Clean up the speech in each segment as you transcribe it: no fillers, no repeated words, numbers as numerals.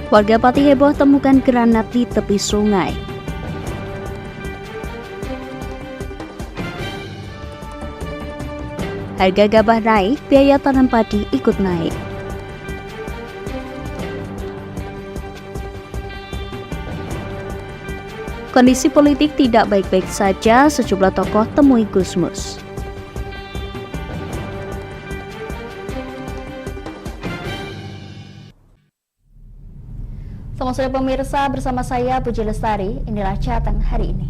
Warga Pati heboh temukan granat di tepi sungai. Harga gabah naik, biaya tanam padi ikut naik. Kondisi politik tidak baik-baik saja, sejumlah tokoh temui Gusmus. Selamat sore pemirsa, bersama saya Puji Lestari, inilah Jateng hari ini.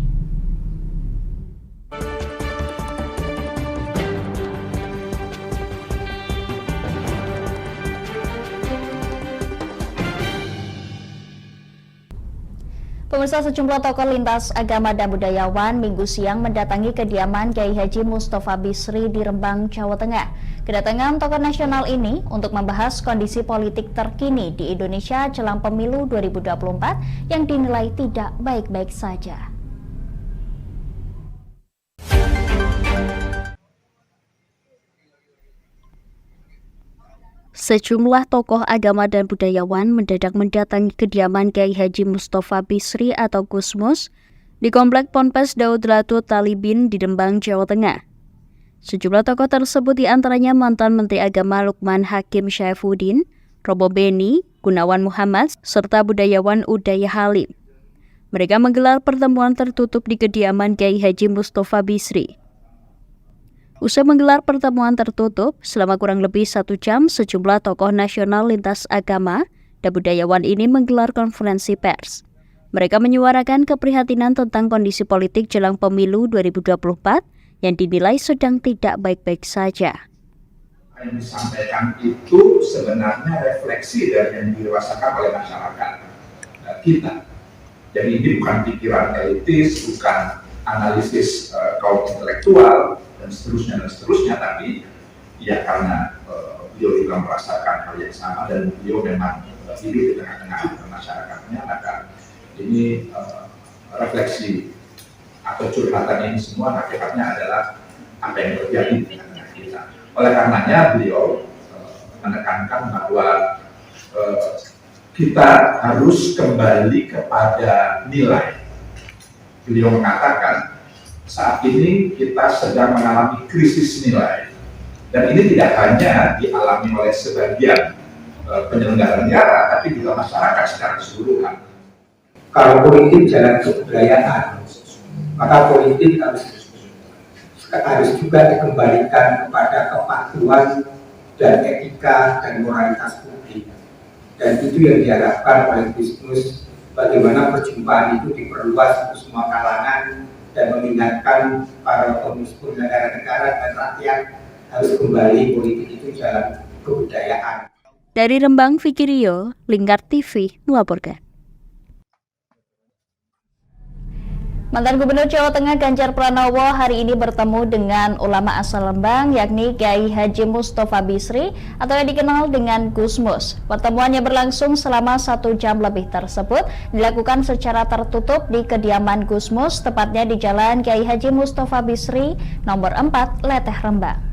Pemirsa, sejumlah tokoh lintas agama dan budayawan Minggu siang mendatangi kediaman Kiai Haji Mustofa Bisri di Rembang, Jawa Tengah. Kedatangan tokoh nasional ini untuk membahas kondisi politik terkini di Indonesia jelang pemilu 2024 yang dinilai tidak baik-baik saja. Sejumlah tokoh agama dan budayawan mendadak mendatangi kediaman Kiai Haji Mustofa Bisri atau Gusmus di Komplek Ponpes Daud Latut Talibin di Rembang, Jawa Tengah. Sejumlah tokoh tersebut diantaranya mantan Menteri Agama Lukman Hakim Syaifuddin, Robo Beni, Gunawan Muhammad, serta budayawan Udaya Halim. Mereka menggelar pertemuan tertutup di kediaman Kiai Haji Mustofa Bisri. Usai menggelar pertemuan tertutup, selama kurang lebih 1 jam, sejumlah tokoh nasional lintas agama dan budayawan ini menggelar konferensi pers. Mereka menyuarakan keprihatinan tentang kondisi politik jelang pemilu 2024 yang dinilai sedang tidak baik-baik saja. Yang disampaikan itu sebenarnya refleksi dari yang dirasakan oleh masyarakat kita. Jadi ini bukan pikiran elitis, bukan analisis kaum intelektual, dan seterusnya, tapi ya karena beliau juga merasakan hal yang sama dan beliau memang hidup di tengah-tengah masyarakatnya, maka ini refleksi atau curhatan ini semua hakikatnya adalah apa yang terjadi di tengah kita. Oleh karenanya beliau menekankan bahwa kita harus kembali kepada nilai. Beliau mengatakan saat ini kita sedang mengalami krisis nilai, dan ini tidak hanya dialami oleh sebagian penyelenggara negara, tapi juga masyarakat secara keseluruhan. Kalau politik jalan kebudayaan, maka politik harus juga dikembalikan kepada kepatuhan dan etika dan moralitas publik. Dan itu yang diharapkan oleh Gusmus, bagaimana perjumpaan itu diperluas untuk semua kalangan dan mengingatkan para pemimpin negara-negara dan rakyat harus kembali politik itu jalan kebudayaan. Dari Rembang, Vicky Rio, Lingkar TV melaporkan. Mantan Gubernur Jawa Tengah Ganjar Pranowo hari ini bertemu dengan ulama asal Rembang, yakni Kiai Haji Mustofa Bisri atau yang dikenal dengan Gusmus. Pertemuan yang berlangsung selama 1 jam lebih tersebut dilakukan secara tertutup di kediaman Gusmus, tepatnya di Jalan Kiai Haji Mustofa Bisri, nomor 4, Leteh, Rembang.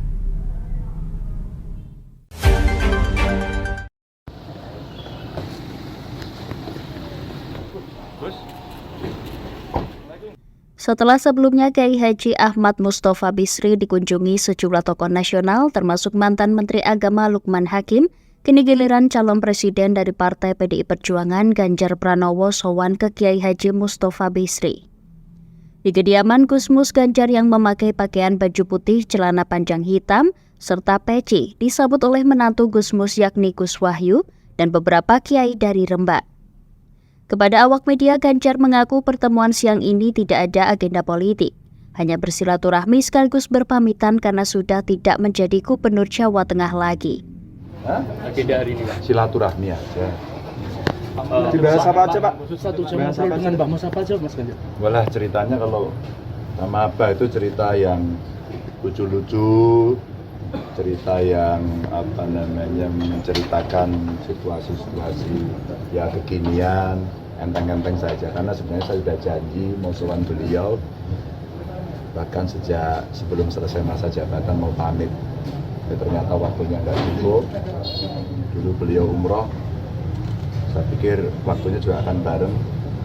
Setelah sebelumnya Kiai Haji Ahmad Mustofa Bisri dikunjungi sejumlah tokoh nasional termasuk mantan Menteri Agama Lukman Hakim, kini giliran calon presiden dari Partai PDI Perjuangan Ganjar Pranowo sowan ke Kiai Haji Mustofa Bisri. Di kediaman Gusmus, Ganjar yang memakai pakaian baju putih, celana panjang hitam, serta peci disambut oleh menantu Gusmus yakni Gus Wahyu dan beberapa kiai dari Rembang. Kepada awak media, Ganjar mengaku pertemuan siang ini tidak ada agenda politik, hanya bersilaturahmi sekaligus berpamitan karena sudah tidak menjadi Gubernur Jawa Tengah lagi. Agenda hari ini, Pak? Silaturahmi aja. Dibahas apa aja, Pak? Satu jam dengan Mbak Mas apa aja, Mas Ganjar? Walah, ceritanya kalau sama Abah itu cerita yang lucu-lucu, cerita yang menceritakan situasi-situasi ya kekinian, enteng-enteng saja. Karena sebenarnya saya sudah janji mau sowan beliau bahkan sejak sebelum selesai masa jabatan mau pamit. Tapi ternyata waktunya nggak cukup. Dulu beliau umroh, Saya pikir waktunya juga akan bareng.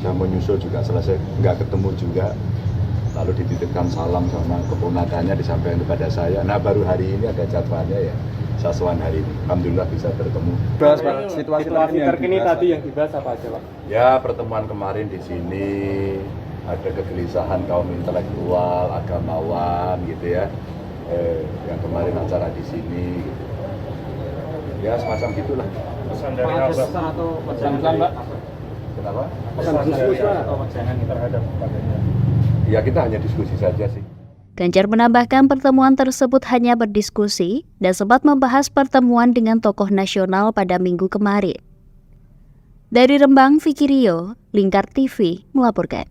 Saya mau nyusul juga selesai, nggak ketemu juga. Lalu dititipkan salam sama keponakannya disampaikan kepada saya. Nah baru hari ini ada jadwalnya ya, Saswan hari ini. Alhamdulillah bisa bertemu. Situasi terkini tadi yang dibahas apa aja, Pak? Ya pertemuan kemarin di sini ada kegelisahan kaum intelektual, agamawan gitu ya. Yang kemarin acara di sini, gitu. Ya semacam gitulah. Pesan dari atau pesan Mbak? Kenapa? Pesan diskusi atau jangan terhadap padanya? Ya kita hanya diskusi saja sih. Ganjar menambahkan pertemuan tersebut hanya berdiskusi dan sempat membahas pertemuan dengan tokoh nasional pada minggu kemarin. Dari Rembang, Vicky Rio, Lingkar TV melaporkan.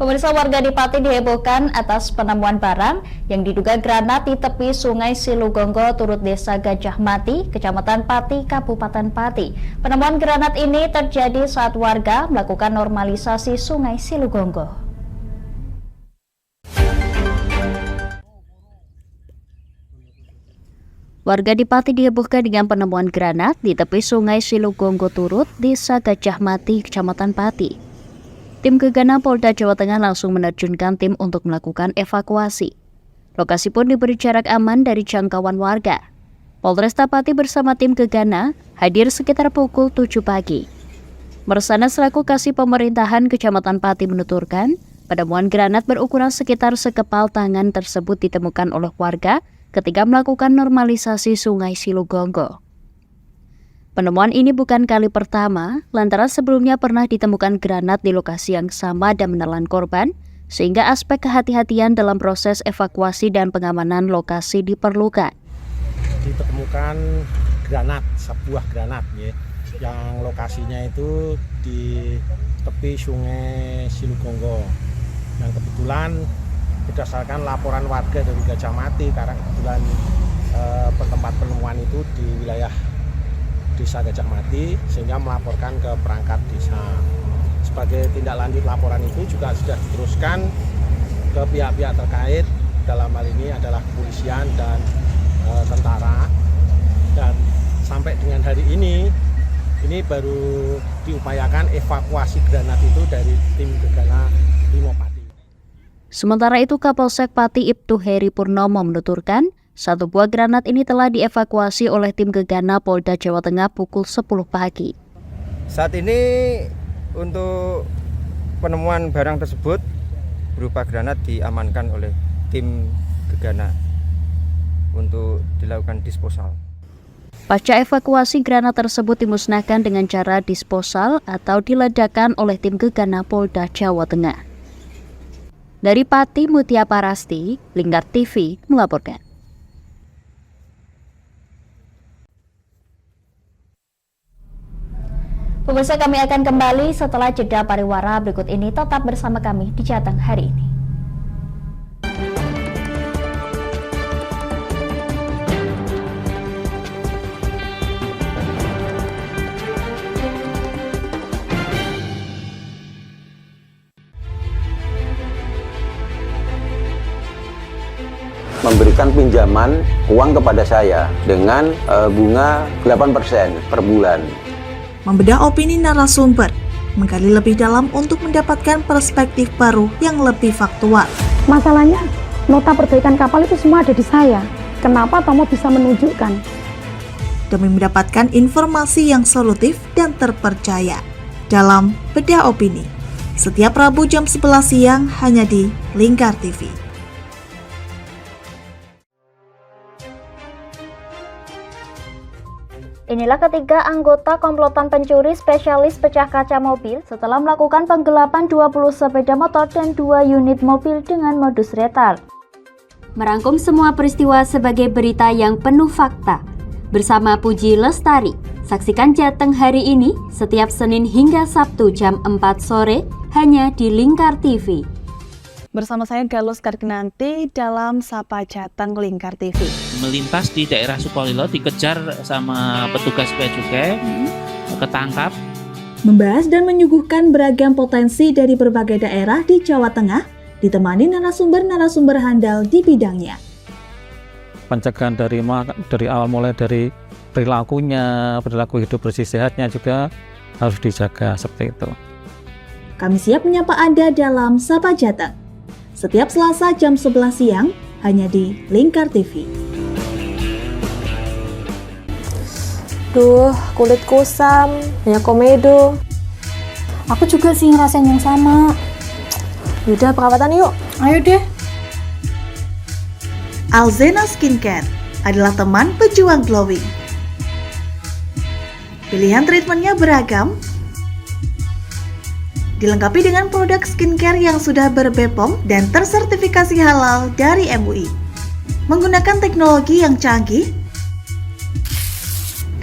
Pemirsa, warga di Pati dihebohkan atas penemuan barang yang diduga granat di tepi Sungai Silugonggo, Turut Desa Gajah Mati, Kecamatan Pati, Kabupaten Pati. Penemuan granat ini terjadi saat warga melakukan normalisasi Sungai Silugonggo. Warga di Pati dihebohkan dengan penemuan granat di tepi Sungai Silugonggo, Turut Desa Gajah Mati, Kecamatan Pati. Tim Gegana Polda Jawa Tengah langsung menerjunkan tim untuk melakukan evakuasi. Lokasi pun diberi jarak aman dari jangkauan warga. Polresta Pati bersama tim Gegana hadir sekitar pukul 7 pagi. Mersana selaku Kasih Pemerintahan Kecamatan Pati menuturkan, penemuan granat berukuran sekitar sekepal tangan tersebut ditemukan oleh warga ketika melakukan normalisasi Sungai Silugonggo. Penemuan ini bukan kali pertama, lantaran sebelumnya pernah ditemukan granat di lokasi yang sama dan menelan korban, sehingga aspek kehati-hatian dalam proses evakuasi dan pengamanan lokasi diperlukan. Ditemukan granat, sebuah granat ya, yang lokasinya itu di tepi Sungai Silugonggo. Yang kebetulan berdasarkan laporan warga dari Gajah Mati, karena kebetulan tempat penemuan itu di wilayah Desa Gajah Mati, sehingga melaporkan ke perangkat desa. Sebagai tindak lanjut laporan itu juga sudah diteruskan ke pihak-pihak terkait, dalam hal ini adalah kepolisian dan tentara. Dan sampai dengan hari ini baru diupayakan evakuasi granat itu dari tim Gegana Limo Pati. Sementara itu Kapolsek Pati Ibtu Heri Purnomo menuturkan, satu buah granat ini telah dievakuasi oleh tim Gegana Polda Jawa Tengah pukul 10 pagi. Saat ini untuk penemuan barang tersebut berupa granat diamankan oleh tim Gegana untuk dilakukan disposal. Pasca evakuasi, granat tersebut dimusnahkan dengan cara disposal atau diledakkan oleh tim Gegana Polda Jawa Tengah. Dari Pati, Mutia Parasti, Lingkar TV melaporkan. Pemirsa, kami akan kembali setelah jeda pariwara berikut ini. Tetap bersama kami di Jateng hari ini. Memberikan pinjaman uang kepada saya dengan bunga 8% per bulan. Membedah opini narasumber, menggali lebih dalam untuk mendapatkan perspektif baru yang lebih faktual. Masalahnya, nota perbaikan kapal itu semua ada di saya. Kenapa Tomo bisa menunjukkan? Demi mendapatkan informasi yang solutif dan terpercaya dalam Bedah Opini. Setiap Rabu jam 11 siang hanya di Lingkar TV. Inilah ketiga anggota komplotan pencuri spesialis pecah kaca mobil setelah melakukan penggelapan 20 sepeda motor dan 2 unit mobil dengan modus retal. Merangkum semua peristiwa sebagai berita yang penuh fakta. Bersama Puji Lestari, saksikan Jateng hari ini setiap Senin hingga Sabtu jam 4 sore hanya di Lingkar TV. Bersama saya Galus Kargnanti dalam Sapa Jateng Lingkar TV. Melintas di daerah Sukolilo dikejar sama petugas bea cukai, ketangkap. Membahas dan menyuguhkan beragam potensi dari berbagai daerah di Jawa Tengah, ditemani narasumber-narasumber handal di bidangnya. pencegahan dari awal mulai dari perilaku hidup bersih sehatnya juga harus dijaga seperti itu. Kami siap menyapa Anda dalam Sapa Jateng. Setiap Selasa jam 11 siang hanya di Lingkar TV. Duh, kulit kusam, banyak komedo. Aku juga sih ngerasain yang sama. Yaudah, perawatan yuk. Ayo deh. Alzena Skincare adalah teman pejuang glowing. Pilihan treatmentnya beragam, dilengkapi dengan produk skincare yang sudah ber-BPOM dan tersertifikasi halal dari MUI. Menggunakan teknologi yang canggih,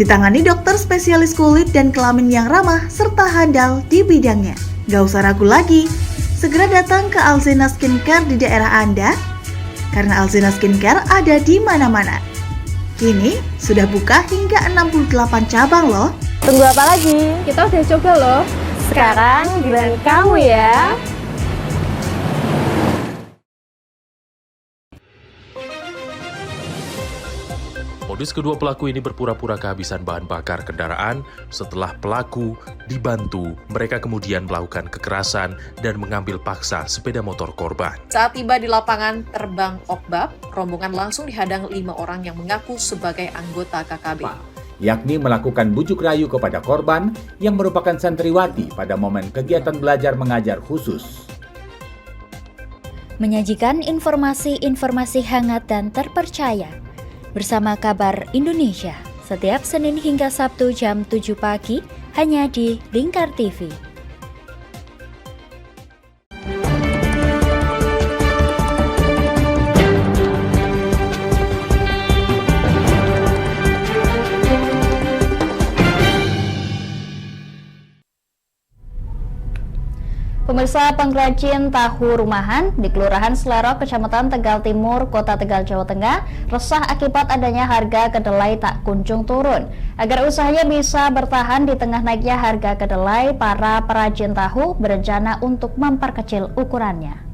ditangani dokter spesialis kulit dan kelamin yang ramah serta handal di bidangnya. Gak usah ragu lagi, segera datang ke Alzena Skincare di daerah Anda, karena Alzena Skincare ada di mana-mana. Kini sudah buka hingga 68 cabang loh. Tunggu apa lagi? Kita udah coba loh. Sekarang giliran kamu ya. Modus kedua pelaku ini berpura-pura kehabisan bahan bakar kendaraan. Setelah pelaku dibantu, mereka kemudian melakukan kekerasan dan mengambil paksa sepeda motor korban. Saat tiba di lapangan terbang Okbab, rombongan langsung dihadang 5 orang yang mengaku sebagai anggota KKB. Yakni melakukan bujuk rayu kepada korban yang merupakan santriwati pada momen kegiatan belajar mengajar khusus. Menyajikan informasi-informasi hangat dan terpercaya bersama Kabar Indonesia setiap Senin hingga Sabtu jam 7 pagi hanya di Lingkar TV. Pemirsa, pengrajin tahu rumahan di Kelurahan Selerok, Kecamatan Tegal Timur, Kota Tegal, Jawa Tengah, resah akibat adanya harga kedelai tak kunjung turun. Agar usahanya bisa bertahan di tengah naiknya harga kedelai, para perajin tahu berencana untuk memperkecil ukurannya.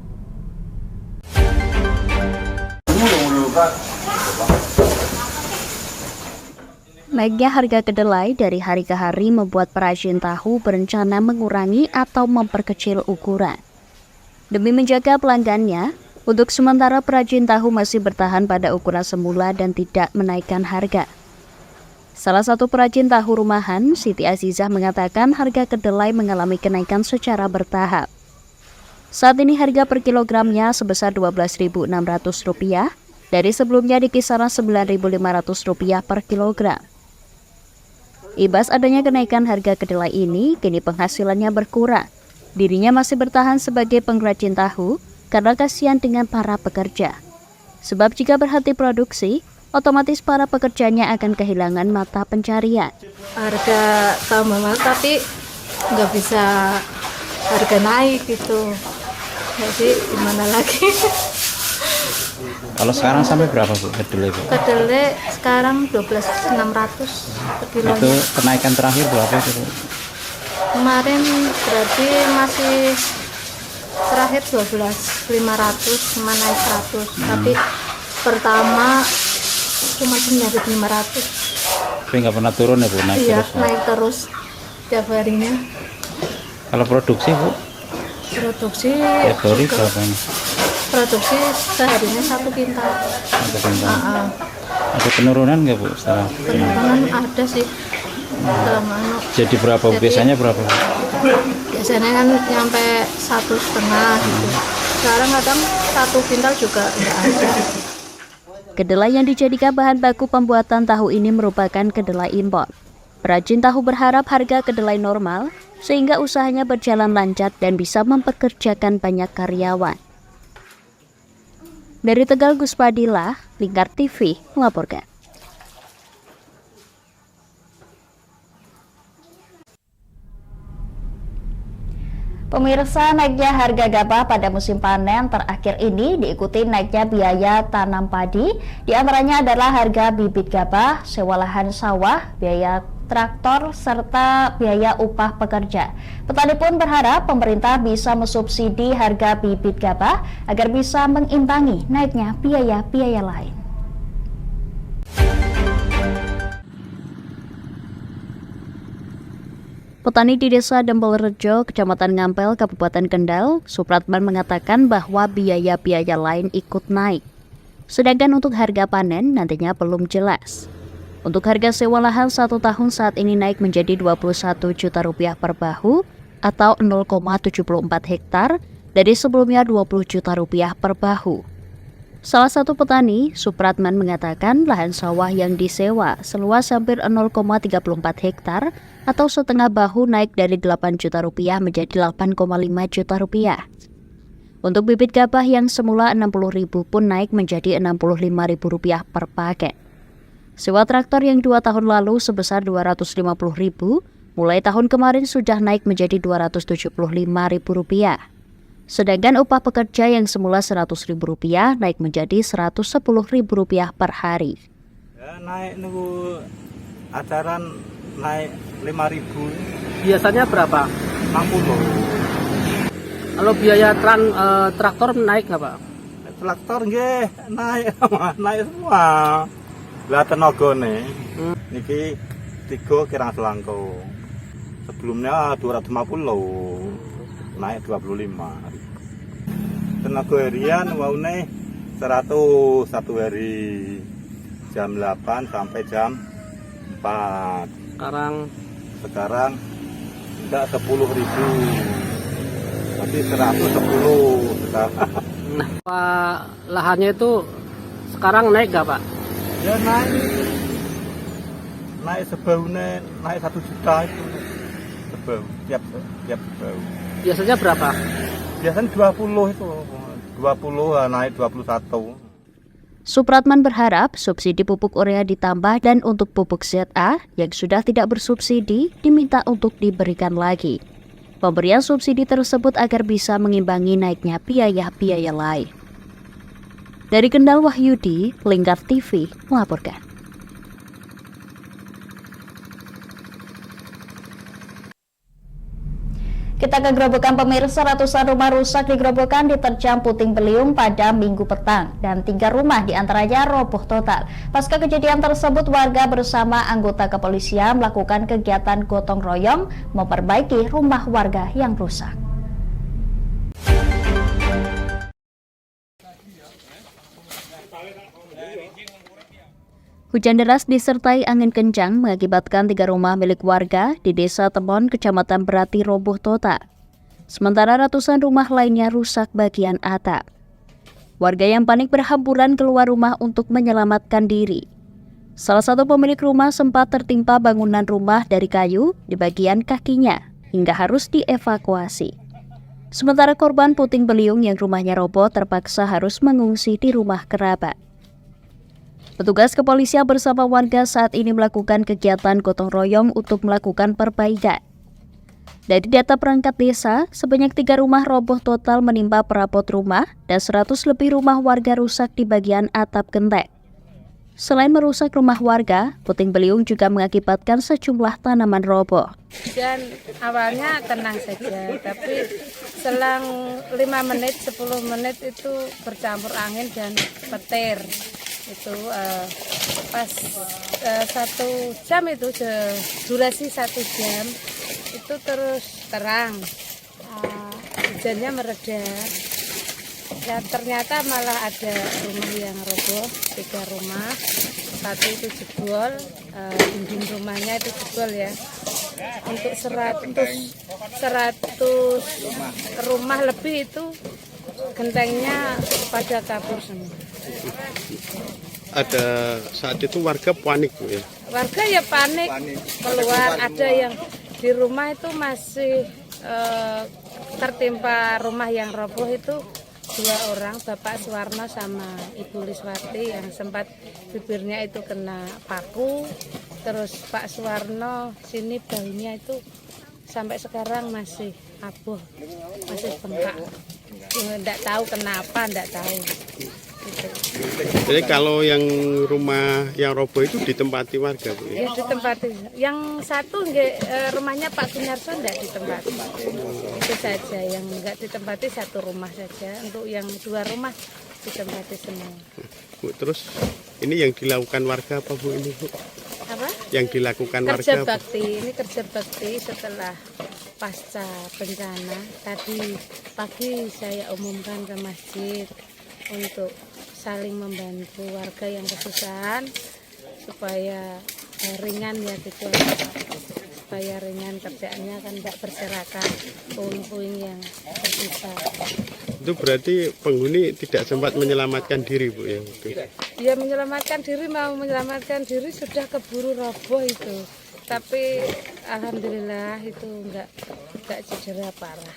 Naiknya harga kedelai dari hari ke hari membuat perajin tahu berencana mengurangi atau memperkecil ukuran. Demi menjaga pelanggannya, untuk sementara perajin tahu masih bertahan pada ukuran semula dan tidak menaikkan harga. Salah satu perajin tahu rumahan, Siti Azizah, mengatakan harga kedelai mengalami kenaikan secara bertahap. Saat ini harga per kilogramnya sebesar Rp12.600, dari sebelumnya di kisaran Rp9.500 per kilogram. Imbas adanya kenaikan harga kedelai ini, kini penghasilannya berkurang. Dirinya masih bertahan sebagai pengrajin tahu karena kasihan dengan para pekerja. Sebab jika berhenti produksi, otomatis para pekerjanya akan kehilangan mata pencarian. Harga tambah mahal tapi nggak bisa harga naik gitu. Jadi gimana lagi? Kalau sekarang sampai berapa Bu kedelai Bu? Kedelai sekarang 12.600 per kilo. Itu kenaikan terakhir berapa itu Bu? Kemarin berarti masih terakhir 12.500 cuma naik 100. Tapi pertama cuma 9.500. Tapi nggak pernah turun ya Bu? Naik iya, terus, naik terus tiap harinya. Kalau produksi Bu? Produksi tiap hari berapa ini? Produksi seharinya 1 kintal. 1 kintal. Ada penurunan nggak Bu sekarang? Penurunan ada sih. Jadi berapa? Biasanya berapa? Biasanya kan nyampe 1,5 gitu. Sekarang kadang 1 kintal juga nggak ada. Kedelai yang dijadikan bahan baku pembuatan tahu ini merupakan kedelai impor. Perajin tahu berharap harga kedelai normal sehingga usahanya berjalan lancar dan bisa mempekerjakan banyak karyawan. Dari Tegal, Gus Padilla, Lingkar TV melaporkan. Pemirsa, naiknya harga gabah pada musim panen terakhir ini diikuti naiknya biaya tanam padi. Di antaranya adalah harga bibit gabah, sewa lahan sawah, biaya traktor, serta biaya upah pekerja. Petani pun berharap pemerintah bisa mensubsidi harga bibit gabah agar bisa mengimbangi naiknya biaya-biaya lain. Petani di Desa Dempelrejo, Kecamatan Ngampel, Kabupaten Kendal, Supratman mengatakan bahwa biaya-biaya lain ikut naik. Sedangkan untuk harga panen nantinya belum jelas. Untuk harga sewa lahan 1 tahun saat ini naik menjadi Rp21 juta per bahu atau 0,74 hektar dari sebelumnya Rp20 juta per bahu. Salah satu petani, Supratman mengatakan lahan sawah yang disewa seluas hampir 0,34 hektar atau setengah bahu naik dari Rp8 juta menjadi Rp8,5 juta. Untuk bibit gabah yang semula Rp60.000 pun naik menjadi Rp65.000 per paket. Sewa traktor yang 2 tahun lalu sebesar Rp250.000, mulai tahun kemarin sudah naik menjadi Rp275.000. Sedangkan upah pekerja yang semula Rp100.000 naik menjadi Rp110.000 per hari. Ya, naik nunggu acaran naik 5.000. Biasanya berapa? 60. Kalau biaya traktor naik nggak Pak? Traktor nggih naik semua. Lah tenagane. Niki 3 kirang selangkung. Sebelumnya 250. Naik 25. Tenaga harian waune 100 satu hari. Jam 8 sampai jam 4. Sekarang enggak 10.000. Tapi 110 sekarang. Nah, Pak, lahannya itu sekarang naik nggak Pak? Ya naik sebahunya naik 1 juta itu sebahu tiap sebahu. Biasanya berapa? Biasanya 20 itu 20 naik 21. Supratman berharap subsidi pupuk urea ditambah dan untuk pupuk ZA yang sudah tidak bersubsidi diminta untuk diberikan lagi. Pemberian subsidi tersebut agar bisa mengimbangi naiknya biaya-biaya lain. Dari Kendal, Wahyudi, Lingkar TV melaporkan. Kita ke Grobogan pemirsa, ratusan rumah rusak di Grobogan diterjang puting beliung pada Minggu petang dan 3 rumah diantaranya roboh total. Pasca kejadian tersebut, warga bersama anggota kepolisian melakukan kegiatan gotong royong memperbaiki rumah warga yang rusak. Hujan deras disertai angin kencang mengakibatkan 3 rumah milik warga di Desa Temon, Kecamatan Berati roboh total. Sementara ratusan rumah lainnya rusak bagian atap. Warga yang panik berhamburan keluar rumah untuk menyelamatkan diri. Salah satu pemilik rumah sempat tertimpa bangunan rumah dari kayu di bagian kakinya hingga harus dievakuasi. Sementara korban puting beliung yang rumahnya roboh terpaksa harus mengungsi di rumah kerabat. Petugas kepolisian bersama warga saat ini melakukan kegiatan gotong royong untuk melakukan perbaikan. Dari data perangkat desa, sebanyak 3 rumah roboh total menimpa perabot rumah dan 100 lebih rumah warga rusak di bagian atap genteng. Selain merusak rumah warga, puting beliung juga mengakibatkan sejumlah tanaman roboh. Dan awalnya tenang saja, tapi selang 5 menit, 10 menit itu bercampur angin dan petir. Itu pas 1 jam itu durasi 1 jam itu terus terang, hujannya mereda. Ya ternyata malah ada rumah yang roboh, 3 rumah, 1 itu jebol, dinding rumahnya itu jebol ya. Untuk 100 rumah lebih itu gentengnya pada kabur semua. Ada saat itu warga panik Bu ya? Warga ya panik keluar, ada yang di rumah itu masih tertimpa rumah yang roboh itu 2 orang, Bapak Suwarno sama Ibu Liswati yang sempat bibirnya itu kena paku, terus Pak Suwarno sini bahunya itu sampai sekarang masih abuh, masih bengkak. Enggak tahu kenapa, enggak tahu. Gitu. Jadi kalau yang rumah yang roboh itu ditempati warga Bu ya? Ya ditempati. Yang 1 rumahnya Pak Gunarso enggak ditempati. Itu saja yang enggak ditempati 1 rumah saja. Untuk yang 2 rumah ditempati semua. Bu, terus ini yang dilakukan warga apa Bu ini Bu? Apa? yang dilakukan Kerja warga? bakti, ini kerja bakti setelah pasca bencana. Tadi pagi saya umumkan ke masjid untuk saling membantu warga yang kesusahan supaya ringan ya gitu, supaya ringan kerjaannya kan nggak berserakan puing-puing yang tersisa. Itu berarti penghuni tidak sempat menyelamatkan diri, Bu, ya? Dia menyelamatkan diri, mau menyelamatkan diri sudah keburu roboh itu. Tapi alhamdulillah itu enggak cedera parah,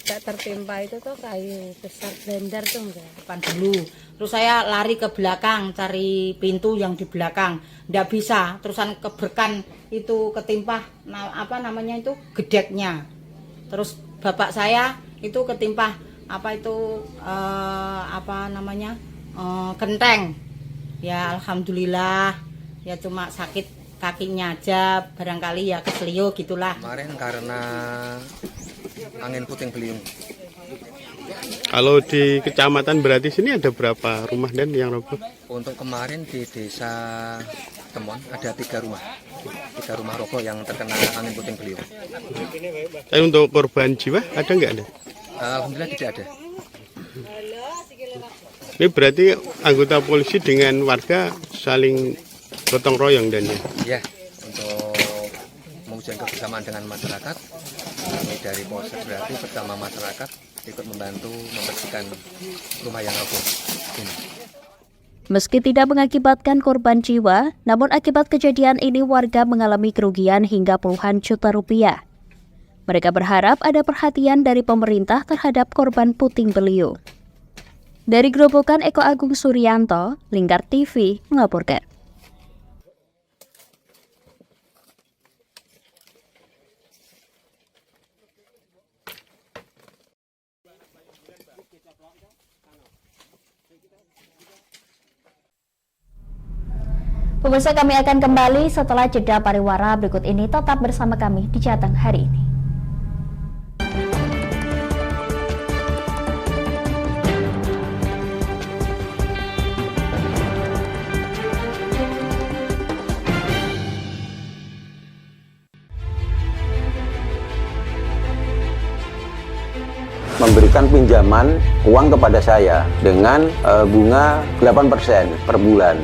enggak tertimpa itu tuh kayu besar blender tuh enggak. Dulu, terus saya lari ke belakang cari pintu yang di belakang, enggak bisa, terusan keberkan itu ketimpa gedeknya. Terus bapak saya itu ketimpa genteng. Ya alhamdulillah, ya cuma sakit kakinya aja, barangkali ya keselio gitulah. Kemarin karena angin puting beliung. Kalau di kecamatan berarti sini ada berapa rumah dan yang roboh? Untuk kemarin di desa Temon ada 3 rumah. 3 rumah roboh yang terkena angin puting beliung. Tapi untuk korban jiwa ada nggak ada? Alhamdulillah tidak ada. Ini berarti anggota polisi dengan warga saling gotong royong dan ya? Ya, untuk mewujudkan kebersamaan dengan masyarakat, kami dari Polsek berarti bersama masyarakat ikut membantu membersihkan rumah yang roboh ini. Meski tidak mengakibatkan korban jiwa, namun akibat kejadian ini warga mengalami kerugian hingga puluhan juta rupiah. Mereka berharap ada perhatian dari pemerintah terhadap korban puting beliung. Dari Grobogan, Eko Agung Suryanto, Lingkar TV melaporkan. Pemirsa, kami akan kembali setelah jeda pariwara berikut ini. Tetap bersama kami di Jateng hari ini. Memberikan pinjaman uang kepada saya dengan bunga 8% per bulan.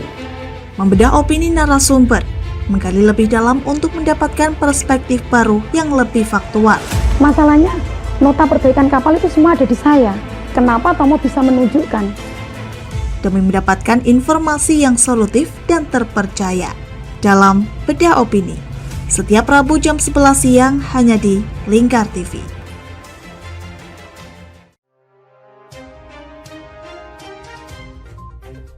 Membedah opini narasumber, menggali lebih dalam untuk mendapatkan perspektif baru yang lebih faktual. Masalahnya, nota perbaikan kapal itu semua ada di saya. Kenapa Tomo bisa menunjukkan? Demi mendapatkan informasi yang solutif dan terpercaya dalam Bedah Opini. Setiap Rabu jam 11 siang hanya di Lingkar TV.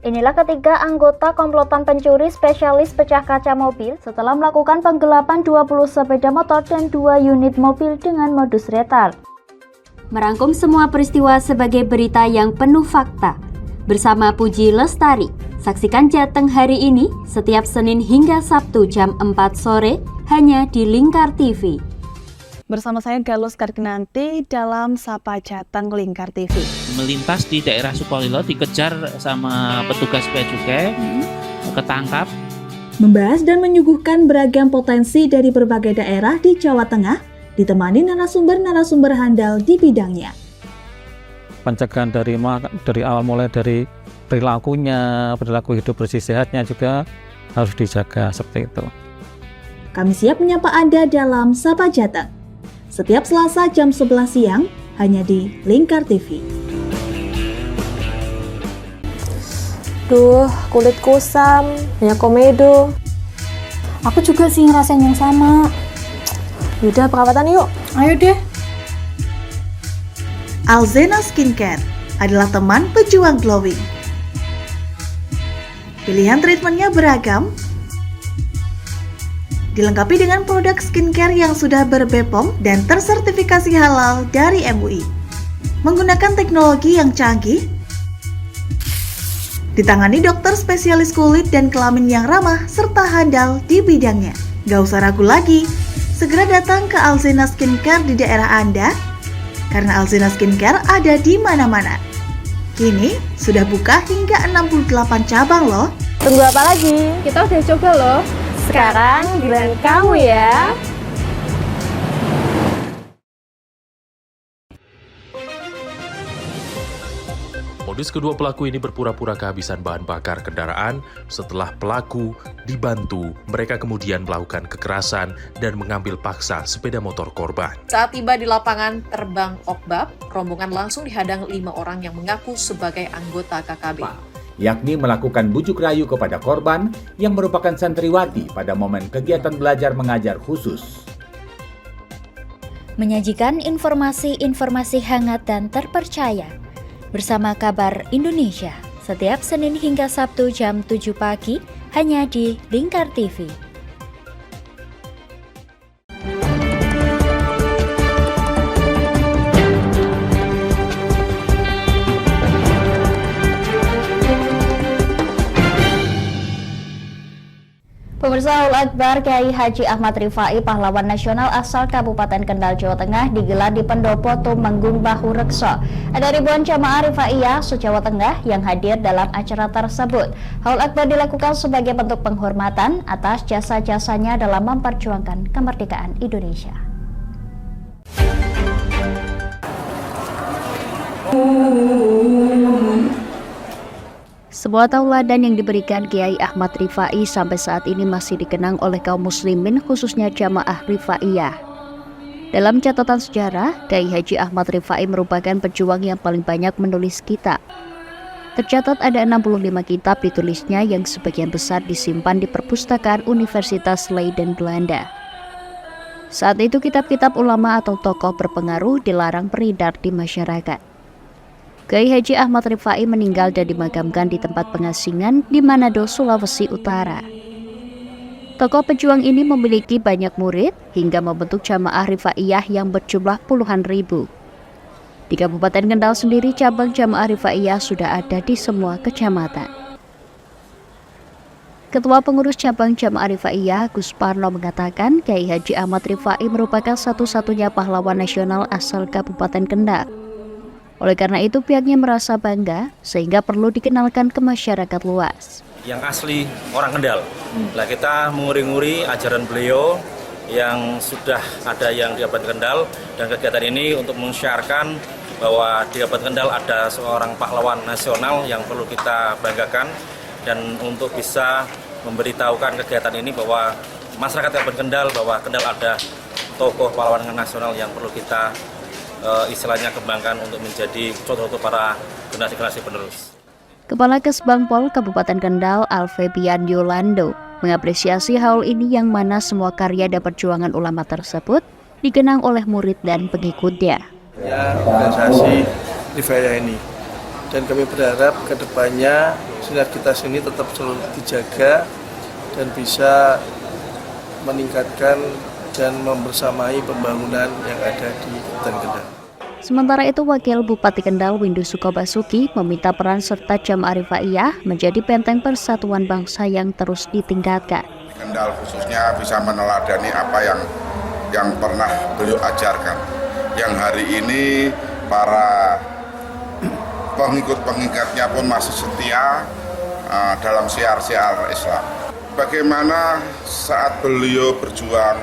Inilah ketiga anggota komplotan pencuri spesialis pecah kaca mobil setelah melakukan penggelapan 20 sepeda motor dan 2 unit mobil dengan modus retard. Merangkum semua peristiwa sebagai berita yang penuh fakta. Bersama Puji Lestari, saksikan Jateng hari ini setiap Senin hingga Sabtu jam 4 sore hanya di Lingkar TV. Bersama saya Galus Karkinanti dalam Sapa Jateng Lingkar TV. Melintas di daerah Sukolilo dikejar sama petugas bea cukai, ketangkap. Membahas dan menyuguhkan beragam potensi dari berbagai daerah di Jawa Tengah, ditemani narasumber-narasumber handal di bidangnya. Pencegahan dari awal mulai dari perilaku hidup bersih sehatnya juga harus dijaga seperti itu. Kami siap menyapa Anda dalam Sapa Jateng. Setiap Selasa jam 11 siang hanya di Lingkar TV. Duh, kulit kusam, banyak komedo. Aku juga sih ngerasain yang sama. Yaudah, perawatan yuk. Ayo deh. Alzena Skincare adalah teman pejuang glowing. Pilihan treatmentnya beragam, dilengkapi dengan produk skincare yang sudah ber-BPOM dan tersertifikasi halal dari MUI. Menggunakan teknologi yang canggih, ditangani dokter spesialis kulit dan kelamin yang ramah serta handal di bidangnya. Gak usah ragu lagi, segera datang ke Alzena Skincare di daerah Anda, karena Alzena Skincare ada di mana-mana. Kini sudah buka hingga 68 cabang loh. Tunggu apa lagi? Kita udah coba loh. Sekarang giliran kamu ya. Modus kedua pelaku ini berpura-pura kehabisan bahan bakar kendaraan. Setelah pelaku dibantu, mereka kemudian melakukan kekerasan dan mengambil paksa sepeda motor korban. Saat tiba di lapangan terbang Okbab, rombongan langsung dihadang 5 orang yang mengaku sebagai anggota KKB. Yakni melakukan bujuk rayu kepada korban yang merupakan santriwati pada momen kegiatan belajar mengajar khusus. Menyajikan informasi-informasi hangat dan terpercaya bersama Kabar Indonesia setiap Senin hingga Sabtu jam 7 pagi hanya di Lingkar TV. Pemirsa, Haul Akbar Kiai Haji Ahmad Rifai, pahlawan nasional asal Kabupaten Kendal, Jawa Tengah, digelar di Pendopo Tumenggung Bahu Rekso. Ada ribuan jamaah Rifaiyah se-Jawa Tengah yang hadir dalam acara tersebut. Haul Akbar dilakukan sebagai bentuk penghormatan atas jasa-jasanya dalam memperjuangkan kemerdekaan Indonesia. Sebuah tauladan yang diberikan Kiai Ahmad Rifai sampai saat ini masih dikenang oleh kaum muslimin, khususnya jamaah Rifaiyah. Dalam catatan sejarah, Kiai Haji Ahmad Rifai merupakan pejuang yang paling banyak menulis kitab. Tercatat ada 65 kitab ditulisnya yang sebagian besar disimpan di perpustakaan Universitas Leiden, Belanda. Saat itu kitab-kitab ulama atau tokoh berpengaruh dilarang beredar di masyarakat. Kiai Haji Ahmad Rifai meninggal dan dimakamkan di tempat pengasingan di Manado, Sulawesi Utara. Tokoh pejuang ini memiliki banyak murid hingga membentuk jamaah Rifaiyah yang berjumlah puluhan ribu. Di Kabupaten Kendal sendiri, cabang jamaah Rifaiyah sudah ada di semua kecamatan. Ketua Pengurus Cabang Jamaah Rifaiyah, Gus Parno, mengatakan Kiai Haji Ahmad Rifai merupakan satu-satunya pahlawan nasional asal Kabupaten Kendal. Oleh karena itu pihaknya merasa bangga sehingga perlu dikenalkan ke masyarakat luas. Yang asli orang Kendal. Nah, kita menguri-nguri ajaran beliau yang sudah ada yang di Kabupaten Kendal, dan kegiatan ini untuk menyiarkan bahwa di Kabupaten Kendal ada seorang pahlawan nasional yang perlu kita banggakan, dan untuk bisa memberitahukan kegiatan ini bahwa masyarakat Kabupaten Kendal bahwa Kendal ada tokoh pahlawan nasional yang perlu kita istilahnya kembangkan untuk menjadi contoh para generasi-generasi penerus. Kepala Kesbangpol Kabupaten Kendal, Alfebian Yolando, mengapresiasi haul ini yang mana semua karya dan perjuangan ulama tersebut dikenang oleh murid dan pengikutnya. Ya, organisasi Rifaiyah ini, dan kami berharap kedepannya sinergitas ini tetap selalu dijaga dan bisa meningkatkan dan membersamai pembangunan yang ada di Kabupaten Kendal. Sementara itu, Wakil Bupati Kendal Windu Sukobasuki meminta peran serta jamaah Rifaiyah menjadi benteng persatuan bangsa yang terus ditingkatkan. Kendal khususnya bisa meneladani apa yang pernah beliau ajarkan. Yang hari ini para pengikut-pengikutnya pun masih setia dalam syiar-syiar Islam. Bagaimana saat beliau berjuang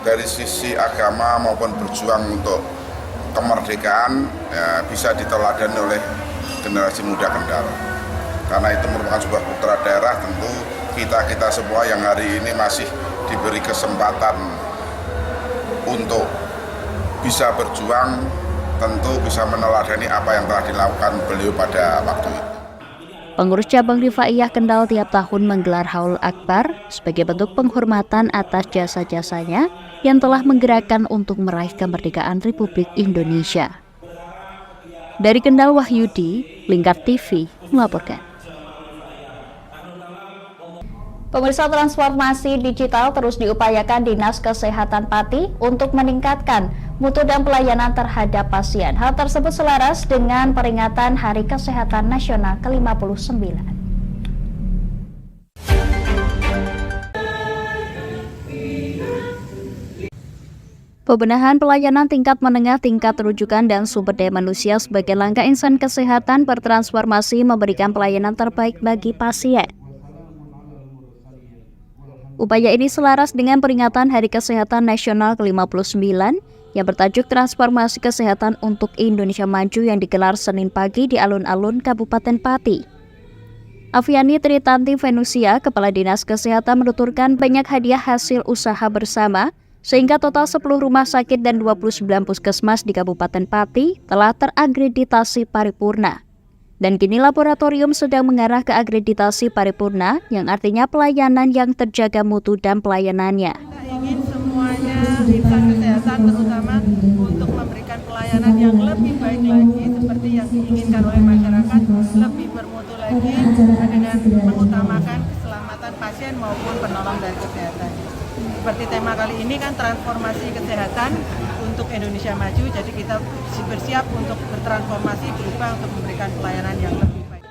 dari sisi agama maupun berjuang untuk kemerdekaan, ya, bisa diteladani oleh generasi muda Kendal. Karena itu merupakan sebuah putra daerah, tentu kita semua yang hari ini masih diberi kesempatan untuk bisa berjuang, tentu bisa meneladani apa yang telah dilakukan beliau pada waktu itu. Pengurus cabang Rifaiyah Kendal tiap tahun menggelar Haul Akbar sebagai bentuk penghormatan atas jasa-jasanya yang telah menggerakkan untuk meraih kemerdekaan Republik Indonesia. Dari Kendal, Wahyudi, Lingkar TV melaporkan. Pemirsa, transformasi digital terus diupayakan Dinas Kesehatan Pati untuk meningkatkan mutu dan pelayanan terhadap pasien. Hal tersebut selaras dengan peringatan Hari Kesehatan Nasional ke-59. Pembenahan pelayanan tingkat menengah, tingkat rujukan, dan sumber daya manusia sebagai langkah insan kesehatan bertransformasi memberikan pelayanan terbaik bagi pasien. Upaya ini selaras dengan peringatan Hari Kesehatan Nasional ke-59 yang bertajuk Transformasi Kesehatan untuk Indonesia Maju yang digelar Senin pagi di alun-alun Kabupaten Pati. Aviani Tritanti Venusia, Kepala Dinas Kesehatan, menuturkan banyak hadiah hasil usaha bersama, sehingga total 10 rumah sakit dan 29 puskesmas di Kabupaten Pati telah terakreditasi paripurna. Dan kini laboratorium sedang mengarah ke akreditasi paripurna, yang artinya pelayanan yang terjaga mutu dan pelayanannya. Kita ingin semuanya insan kesehatan terutama untuk memberikan pelayanan yang lebih baik lagi seperti yang diinginkan oleh masyarakat, lebih bermutu lagi dengan mengutamakan keselamatan pasien maupun penolong dari kesehatan. Seperti tema kali ini kan transformasi kesehatan untuk Indonesia Maju, jadi kita bersiap untuk bertransformasi berubah untuk memberikan pelayanan yang lebih baik.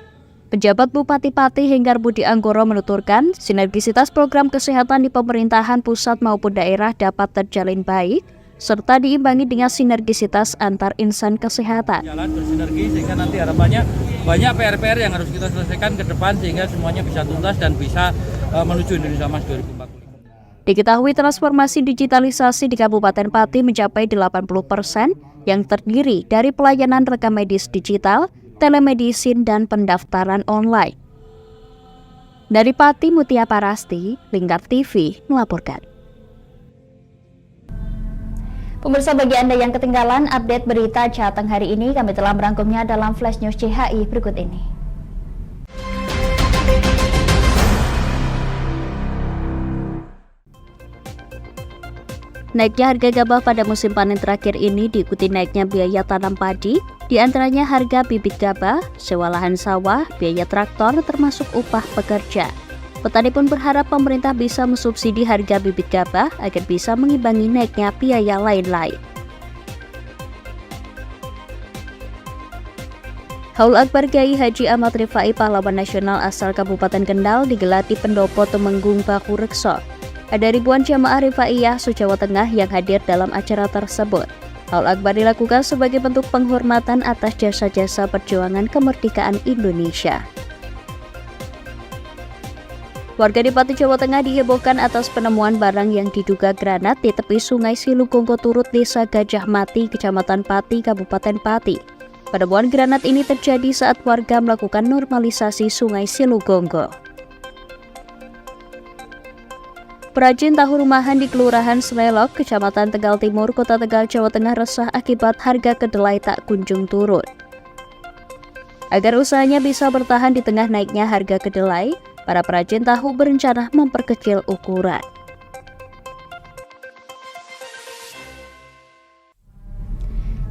Pejabat Bupati Pati Henggar Budi Anggoro menuturkan sinergisitas program kesehatan di pemerintahan pusat maupun daerah dapat terjalin baik, serta diimbangi dengan sinergisitas antar insan kesehatan. Jalan bersinergi sehingga nanti harapannya banyak PR-PR yang harus kita selesaikan ke depan sehingga semuanya bisa tuntas dan bisa menuju Indonesia Mas 2045. Diketahui transformasi digitalisasi di Kabupaten Pati mencapai 80% yang terdiri dari pelayanan rekam medis digital, telemedicine, dan pendaftaran online. Dari Pati, Mutia Parasti, Lingkar TV melaporkan. Pemirsa, bagi Anda yang ketinggalan update berita Jateng hari ini, kami telah merangkumnya dalam Flash News CHI berikut ini. Naiknya harga gabah pada musim panen terakhir ini diikuti naiknya biaya tanam padi, diantaranya harga bibit gabah, sewa lahan sawah, biaya traktor, termasuk upah pekerja. Petani pun berharap pemerintah bisa mensubsidi harga bibit gabah agar bisa mengimbangi naiknya biaya lain-lain. Haul Akbar Kiai Haji Ahmad Rifai, pahlawan nasional asal Kabupaten Kendal, digelar di Pendopo Temenggung, Bahu Rekso. Ada ribuan jamaah Rifaiyah se-Jawa Tengah yang hadir dalam acara tersebut. Haul Akbar dilakukan sebagai bentuk penghormatan atas jasa-jasa perjuangan kemerdekaan Indonesia. Warga di Pati, Jawa Tengah dihebohkan atas penemuan barang yang diduga granat di tepi Sungai Silugonggo Turut, Desa Gajah Mati, Kecamatan Pati, Kabupaten Pati. Penemuan granat ini terjadi saat warga melakukan normalisasi Sungai Silugonggo. Perajin tahu rumahan di Kelurahan Selelok, Kecamatan Tegal Timur, Kota Tegal, Jawa Tengah resah akibat harga kedelai tak kunjung turun. Agar usahanya bisa bertahan di tengah naiknya harga kedelai, para perajin tahu berencana memperkecil ukuran.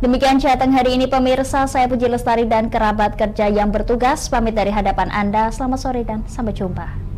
Demikian Jateng hari ini pemirsa, saya Puji Lestari dan kerabat kerja yang bertugas pamit dari hadapan Anda. Selamat sore dan sampai jumpa.